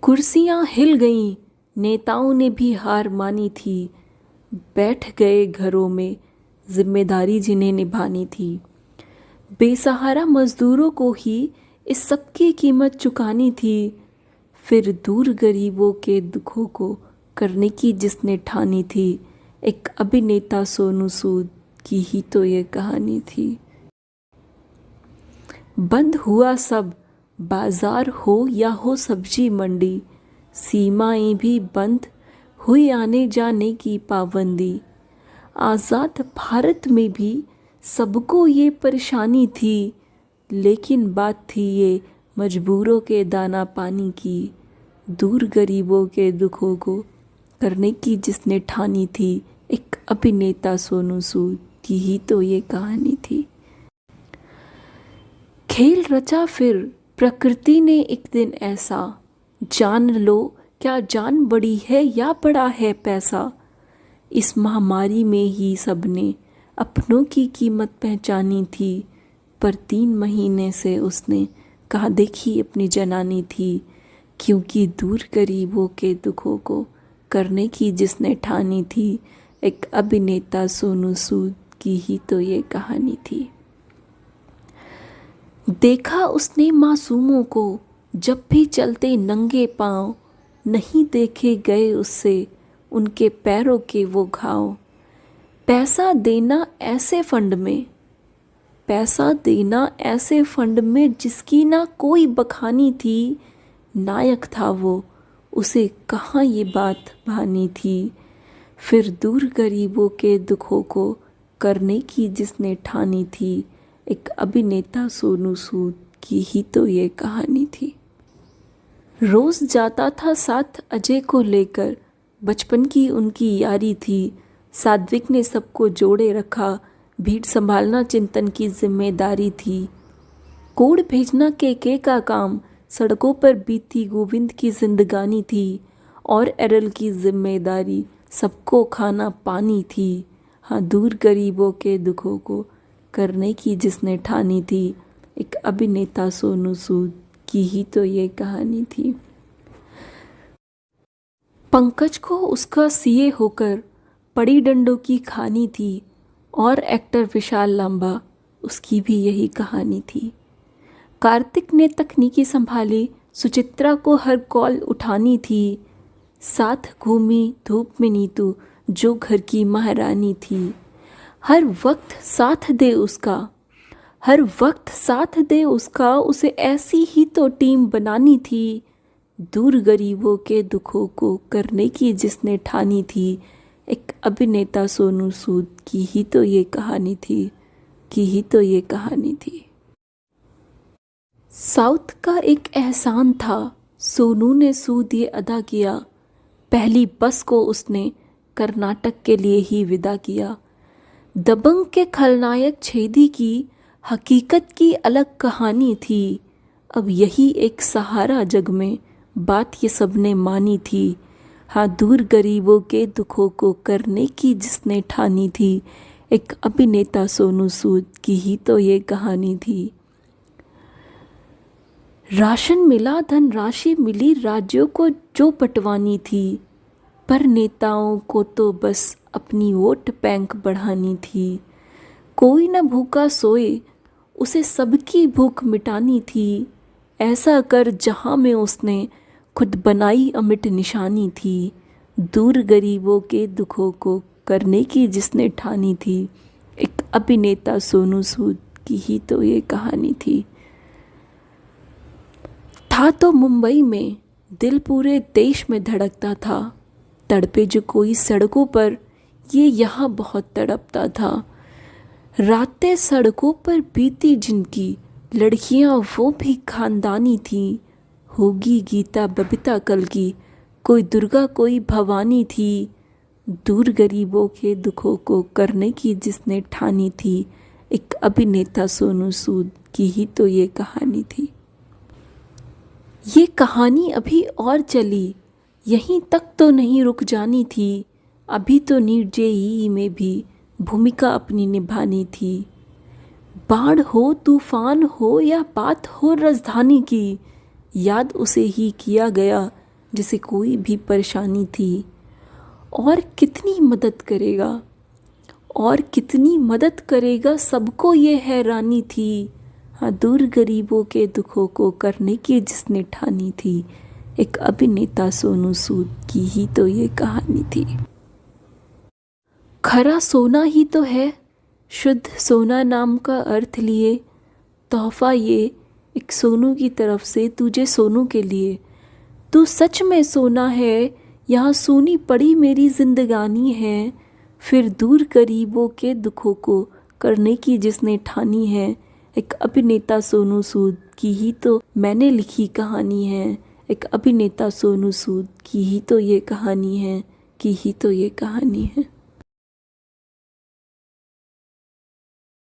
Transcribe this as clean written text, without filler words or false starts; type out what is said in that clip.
कुर्सियां हिल गईं, नेताओं ने भी हार मानी थी। बैठ गए घरों में जिम्मेदारी जिन्हें निभानी थी। बेसहारा मजदूरों को ही इस सब की कीमत चुकानी थी। फिर दूर गरीबों के दुखों को करने की जिसने ठानी थी, एक अभिनेता सोनू सूद की ही तो ये कहानी थी। बंद हुआ सब, बाजार हो या हो सब्जी मंडी, सीमाएं भी बंद हुई, आने जाने की पाबंदी। आज़ाद भारत में भी सबको ये परेशानी थी, लेकिन बात थी ये मजबूरों के दाना पानी की। दूर गरीबों के दुखों को करने की जिसने ठानी थी, एक अभिनेता सोनू सूद की ही तो ये कहानी थी। खेल रचा फिर प्रकृति ने एक दिन ऐसा, जान लो क्या जान बड़ी है या बड़ा है पैसा। इस महामारी में ही सबने अपनों की कीमत पहचानी थी, पर 3 महीने से उसने कहाँ देखी अपनी जनानी थी। क्योंकि दूर गरीबों के दुखों को करने की जिसने ठानी थी, एक अभिनेता सोनू सूद की ही तो ये कहानी थी। देखा उसने मासूमों को जब भी चलते नंगे पांव, नहीं देखे गए उससे उनके पैरों के वो घाव। पैसा देना ऐसे फंड में, पैसा देना ऐसे फंड में जिसकी ना कोई बखानी थी। नायक था वो, उसे कहाँ ये बात भानी थी। फिर दूर गरीबों के दुखों को करने की जिसने ठानी थी, एक अभिनेता सोनू सूद की ही तो ये कहानी थी। रोज जाता था साथ अजय को लेकर, बचपन की उनकी यारी थी। सात्विक ने सबको जोड़े रखा, भीड़ संभालना चिंतन की जिम्मेदारी थी। कोड भेजना के का काम, सड़कों पर बीती गोविंद की जिंदगानी थी। और एरल की जिम्मेदारी सबको खाना पानी थी। हाँ, दूर गरीबों के दुखों को करने की जिसने ठानी थी, एक अभिनेता सोनू सूद की ही तो ये कहानी थी। पंकज को उसका सीए होकर पड़ी डंडों की खानी थी, और एक्टर विशाल लांबा, उसकी भी यही कहानी थी। कार्तिक ने तकनीकी संभाली, सुचित्रा को हर कॉल उठानी थी। साथ घूमी धूप में नीतू, जो घर की महारानी थी। हर वक्त साथ दे उसका, हर वक्त साथ दे उसका, उसे ऐसी ही तो टीम बनानी थी। दूर गरीबों के दुखों को करने की जिसने ठानी थी, एक अभिनेता सोनू सूद की ही तो ये कहानी थी, की ही तो ये कहानी थी। साउथ का एक एहसान था, सोनू ने सूद ये अदा किया। पहली बस को उसने कर्नाटक के लिए ही विदा किया। दबंग के खलनायक छेदी की हकीकत की अलग कहानी थी। अब यही एक सहारा जग में, बात ये सबने मानी थी। हाँ, दूर गरीबों के दुखों को करने की जिसने ठानी थी, एक अभिनेता सोनू सूद की ही तो ये कहानी थी। राशन मिला, धन राशि मिली, राज्यों को जो बंटवानी थी, पर नेताओं को तो बस अपनी वोट बैंक बढ़ानी थी। कोई न भूखा सोए, उसे सबकी भूख मिटानी थी। ऐसा कर जहां में उसने खुद बनाई अमिट निशानी थी। दूर गरीबों के दुखों को करने की जिसने ठानी थी, एक अभिनेता सोनू सूद की ही तो ये कहानी थी। था तो मुंबई में, दिल पूरे देश में धड़कता था। तड़पे जो कोई सड़कों पर, ये यहाँ बहुत तड़पता था। रातें सड़कों पर बीती जिनकी, लड़कियाँ वो भी खानदानी थी। होगी गीता बबीता कल की, कोई दुर्गा कोई भवानी थी। दूर गरीबों के दुखों को करने की जिसने ठानी थी, एक अभिनेता सोनू सूद की ही तो ये कहानी थी। ये कहानी अभी और चली, यहीं तक तो नहीं रुक जानी थी। अभी तो नीट जेईई में भी भूमिका अपनी निभानी थी। बाढ़ हो तूफान हो या बात हो राजधानी की, याद उसे ही किया गया जिसे कोई भी परेशानी थी, और कितनी मदद करेगा, और कितनी मदद करेगा, सबको ये हैरानी थी। हाँ, दूर गरीबों के दुखों को करने की जिसने ठानी थी, एक अभिनेता सोनू सूद की ही तो ये कहानी थी। खरा सोना ही तो है, शुद्ध सोना नाम का अर्थ लिए, तोहफा ये एक सोनू की तरफ से तुझे सोनू के लिए। तू सच में सोना है, यहाँ सूनी पड़ी मेरी जिंदगानी है, फिर दूर गरीबों के दुखों को करने की जिसने ठानी है, एक अभिनेता सोनू सूद की ही तो मैंने लिखी कहानी है। एक अभिनेता सोनू सूद की ही तो ये कहानी है, की ही तो ये कहानी है।